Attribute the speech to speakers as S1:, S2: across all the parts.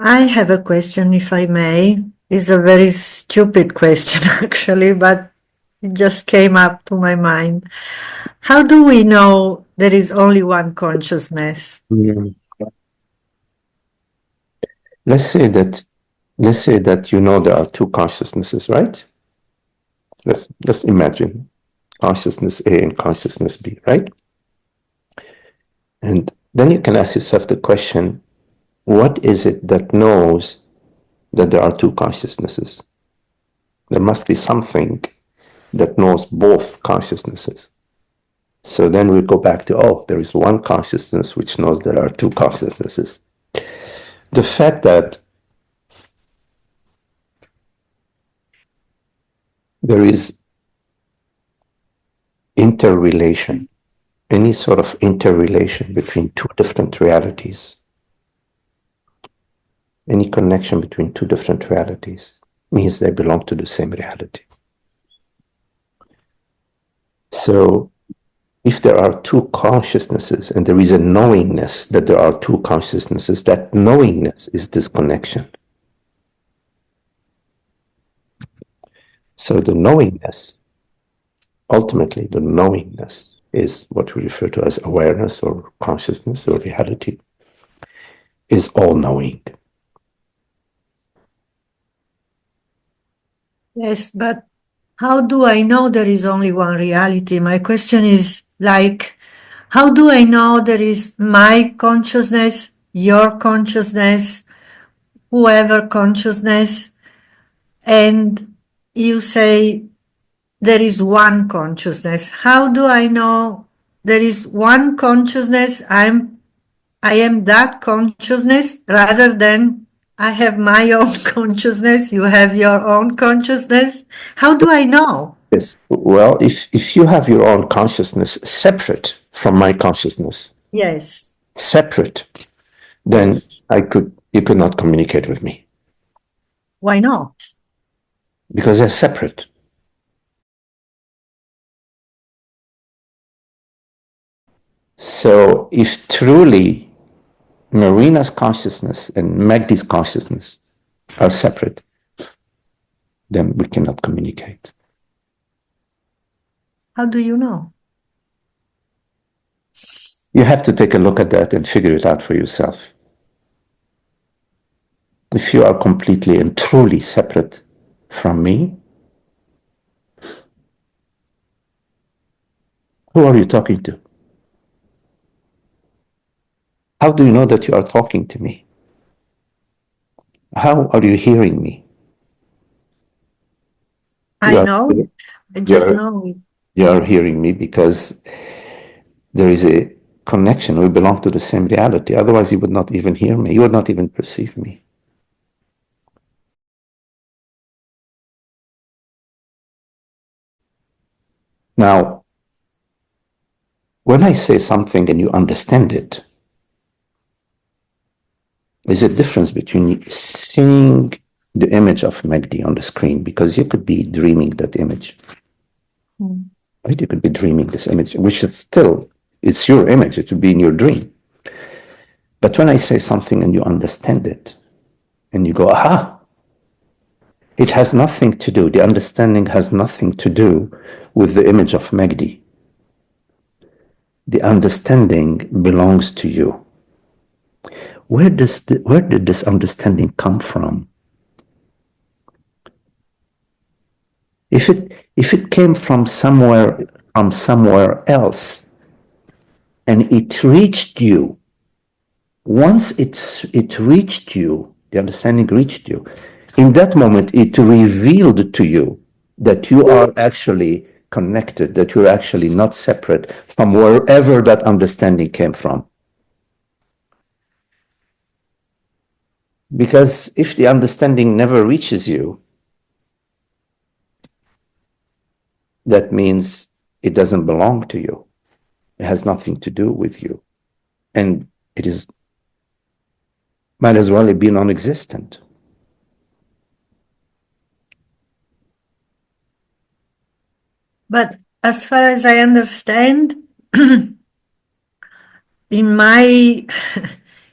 S1: I have a question, if I may. It's a very stupid question, actually, but it just came up to my mind. How do we know there is only one consciousness?
S2: Mm. Let's say that you know there are two consciousnesses, right? Let's imagine consciousness A and consciousness B, right? And then you can ask yourself the question, what is it that knows that there are two consciousnesses? There must be something that knows both consciousnesses. So then we go back to, oh, there is one consciousness which knows there are two consciousnesses. The fact that there is interrelation, any sort of interrelation between two different realities, any connection between two different realities, means they belong to the same reality. So if there are two consciousnesses and there is a knowingness that there are two consciousnesses, that knowingness is this connection. So the knowingness, ultimately the knowingness is what we refer to as awareness or consciousness or reality, is all knowing.
S1: Yes, but how do I know there is only one reality? My question is like, how do I know there is my consciousness, your consciousness, whoever consciousness, and you say there is one consciousness? How do I know there is one consciousness? I am that consciousness rather than I have my own consciousness, you have your own consciousness. How do I know?
S2: Yes. Well, if you have your own consciousness separate from my consciousness,
S1: Yes,
S2: separate, then
S1: yes.
S2: you could not communicate with me
S1: Why not?
S2: because they're separate. So if truly Marina's consciousness and Magdi's consciousness are separate, then we cannot communicate.
S1: How do you know?
S2: You have to take a look at that and figure it out for yourself. If you are completely and truly separate from me, who are you talking to? How do you know that you are talking to me? How are you hearing me?
S1: I know it. I just know it.
S2: You are hearing me because there is a connection. We belong to the same reality. Otherwise, you would not even hear me. You would not even perceive me. Now, when I say something and you understand it, there's a difference between seeing the image of Magdi on the screen, because you could be dreaming that image. Right? You could be dreaming this image, which is still, it's your image. It would be in your dream. But when I say something and you understand it, and you go, aha, it has nothing to do, the understanding has nothing to do with the image of Magdi. The understanding belongs to you. Where did this understanding come from? If it came from somewhere else and it reached you, once it reached you, the understanding reached you, in that moment it revealed to you that you are actually connected, that you're actually not separate from wherever that understanding came from. Because if the understanding never reaches you, that means it doesn't belong to you. It has nothing to do with you. And it is might as well be non-existent.
S1: But as far as I understand, in my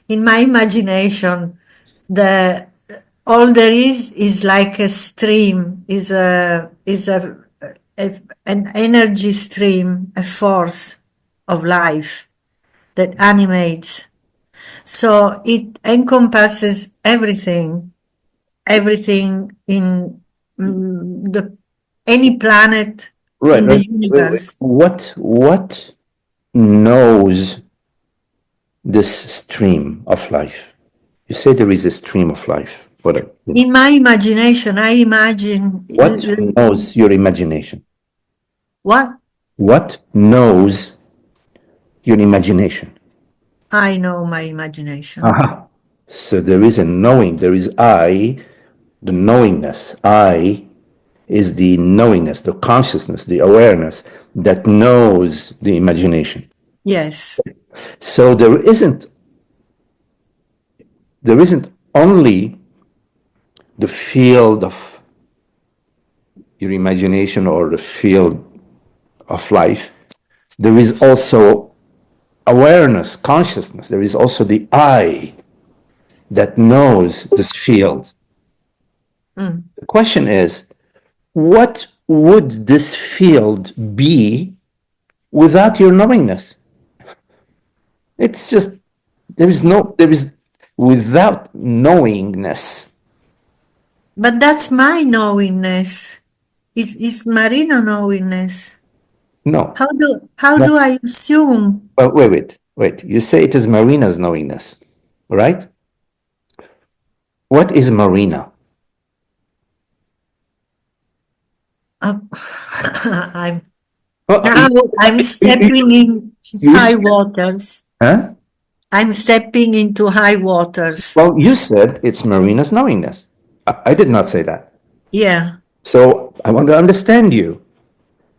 S1: in my imagination, the all there is like a stream, an energy stream, a force of life that animates. So it encompasses everything, everything in the any planet
S2: Right,
S1: in the
S2: right.
S1: universe.
S2: What knows this stream of life? You say there is a stream of life.
S1: In my imagination, I imagine
S2: What knows your imagination?
S1: what
S2: What knows your imagination?
S1: I know my imagination.
S2: Aha. So there is a knowing, there is I, the knowingness. I is the knowingness, the consciousness, the awareness that knows the imagination.
S1: Yes,
S2: So there isn't only the field of your imagination or the field of life. There is also awareness, consciousness. There is also the I that knows this field. The question is, what would this field be without your knowingness? It's just, without knowingness.
S1: but that's my knowingness. It's Marina knowingness.
S2: No.
S1: How do I assume?
S2: But wait. You say it is Marina's knowingness, right? What is Marina?
S1: I'm
S2: Oh,
S1: now I'm stepping in high waters.
S2: huh?
S1: I'm stepping into high waters.
S2: Well, you said it's Marina's knowingness. I did not say that.
S1: Yeah.
S2: So I want to understand you.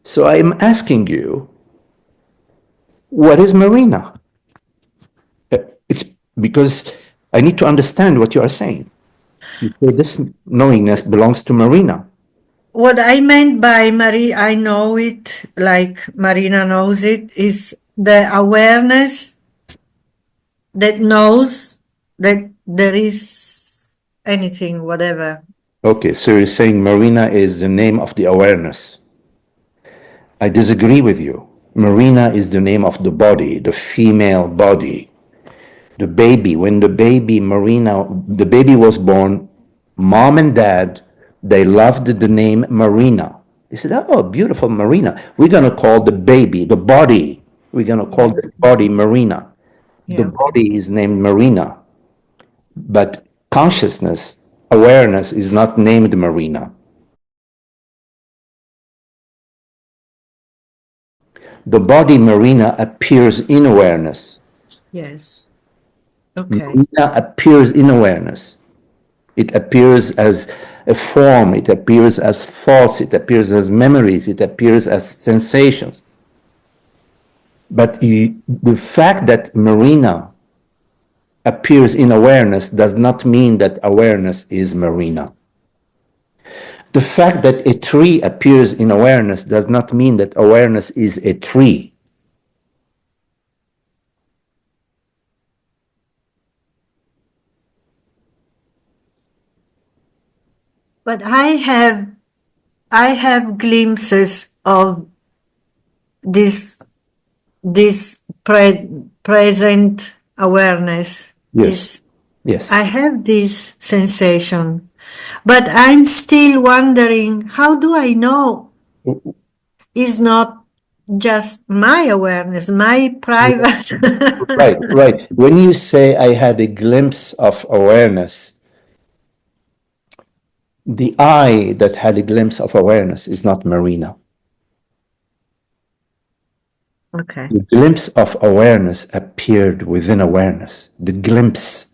S2: So I'm asking you, what is Marina? It's because I need to understand what you are saying. You say this knowingness belongs to Marina.
S1: What I meant by Marie, I know it, like Marina knows it, is the awareness that knows that there is anything, whatever.
S2: Okay, so you're saying Marina is the name of the awareness. I disagree with you. Marina is the name of the body, the female body. The baby, when the baby was born, mom and dad, they loved the name Marina. They said, oh, beautiful Marina. We're going to call the baby, the body, we're going to call
S1: Yeah.
S2: the body Marina. The
S1: Yeah. Okay.
S2: body is named Marina, but consciousness, awareness is not named Marina. The body Marina appears in awareness.
S1: Yes. Okay.
S2: Marina appears in awareness. It appears as a form, it appears as thoughts, it appears as memories, it appears as sensations. But the fact that Marina appears in awareness does not mean that awareness is Marina. The fact that a tree appears in awareness does not mean that awareness is a tree.
S1: But I have glimpses of this present awareness.
S2: Yes.
S1: I
S2: Yes.
S1: have this sensation, but I'm still wondering, how do I know is not just my awareness, my private.
S2: Right, right. When you say I had a glimpse of awareness, the I that had a glimpse of awareness is not Marina.
S1: Okay.
S2: The glimpse of awareness appeared within awareness. The glimpse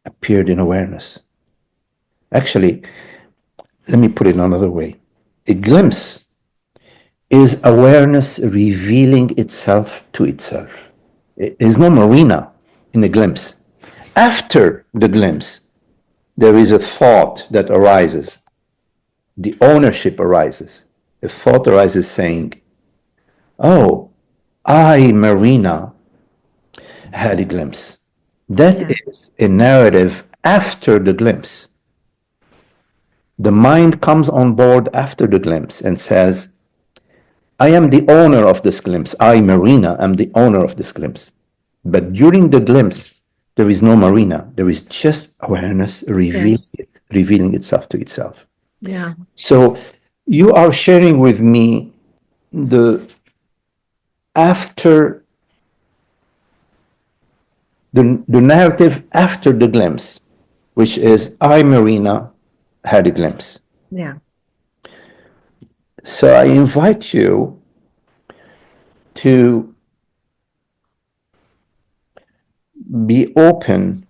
S2: appeared in awareness. Actually, let me put it another way. A glimpse is awareness revealing itself to itself. There's no Marina in a glimpse. After the glimpse, there is a thought that arises. The ownership arises. A thought arises saying, oh, I, Marina, had a glimpse. That
S1: Yeah.
S2: is a narrative after the glimpse. The mind comes on board after the glimpse and says, I am the owner of this glimpse. I, Marina, am the owner of this glimpse. But during the glimpse, there is no Marina. There is just awareness revealing itself to itself.
S1: Yeah.
S2: So you are sharing with me the after the narrative after the glimpse, which is I, Marina, had a glimpse.
S1: Yeah.
S2: So I invite you to be open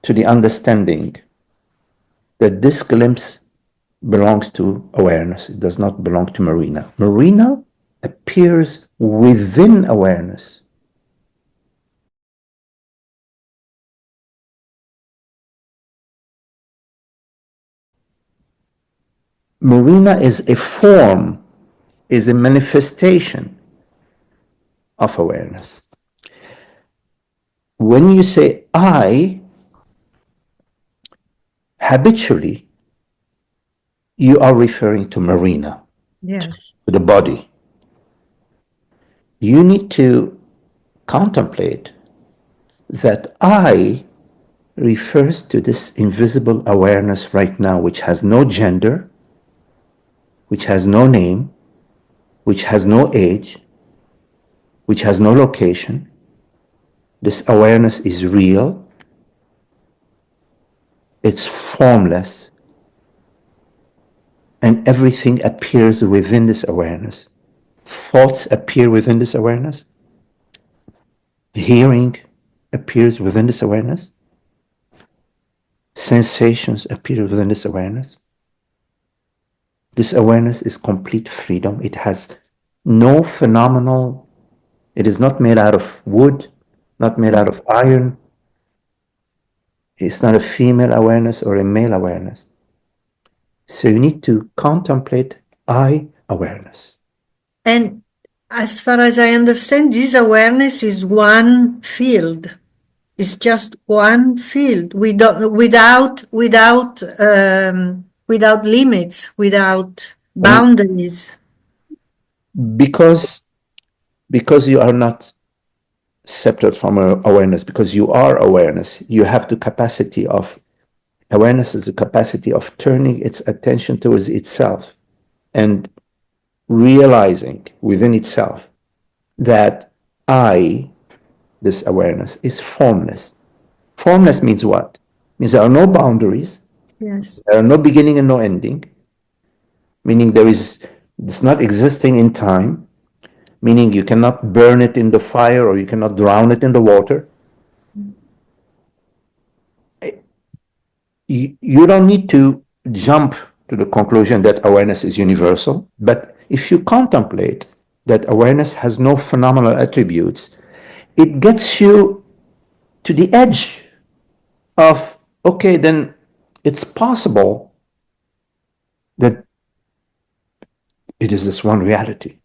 S2: to the understanding that this glimpse belongs to awareness. It does not belong to Marina. Marina appears within awareness. Marina is a form, is a manifestation of awareness. When you say I, habitually, you are referring to Marina,
S1: Yes.
S2: to the body. You need to contemplate that I refers to this invisible awareness right now, which has no gender, which has no name, which has no age, which has no location. This awareness is real, it's formless, and everything appears within this awareness. Thoughts appear within this awareness. Hearing appears within this awareness. Sensations appear within this awareness. This awareness is complete freedom. It has no phenomenal, it is not made out of wood, not made out of iron. It's not a female awareness or a male awareness. So you need to contemplate I awareness.
S1: And as far as I understand, this awareness is one field. It's just one field. We don't without limits, without boundaries.
S2: Because you are not separate from awareness, because you are awareness, you have the capacity of awareness is the capacity of turning its attention towards itself and realizing within itself that I, this awareness, is formless. Formless means what? Means there are no boundaries,
S1: Yes.
S2: there are no beginning and no ending, meaning it's not existing in time, meaning you cannot burn it in the fire or you cannot drown it in the water. You don't need to jump to the conclusion that awareness is universal, but if you contemplate that awareness has no phenomenal attributes, it gets you to the edge of, okay, then it's possible that it is this one reality.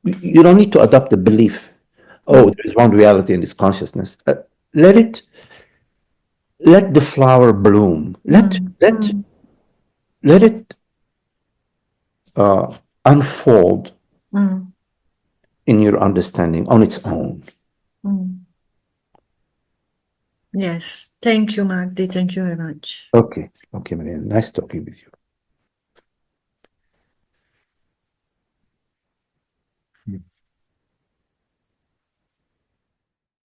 S2: You don't need to adopt the belief, oh, there is one reality in this consciousness. Let the flower bloom. Let it unfold in your understanding on its own.
S1: Yes. Thank you, Magdi. Thank you very much.
S2: Okay, Marianne. Nice talking with you.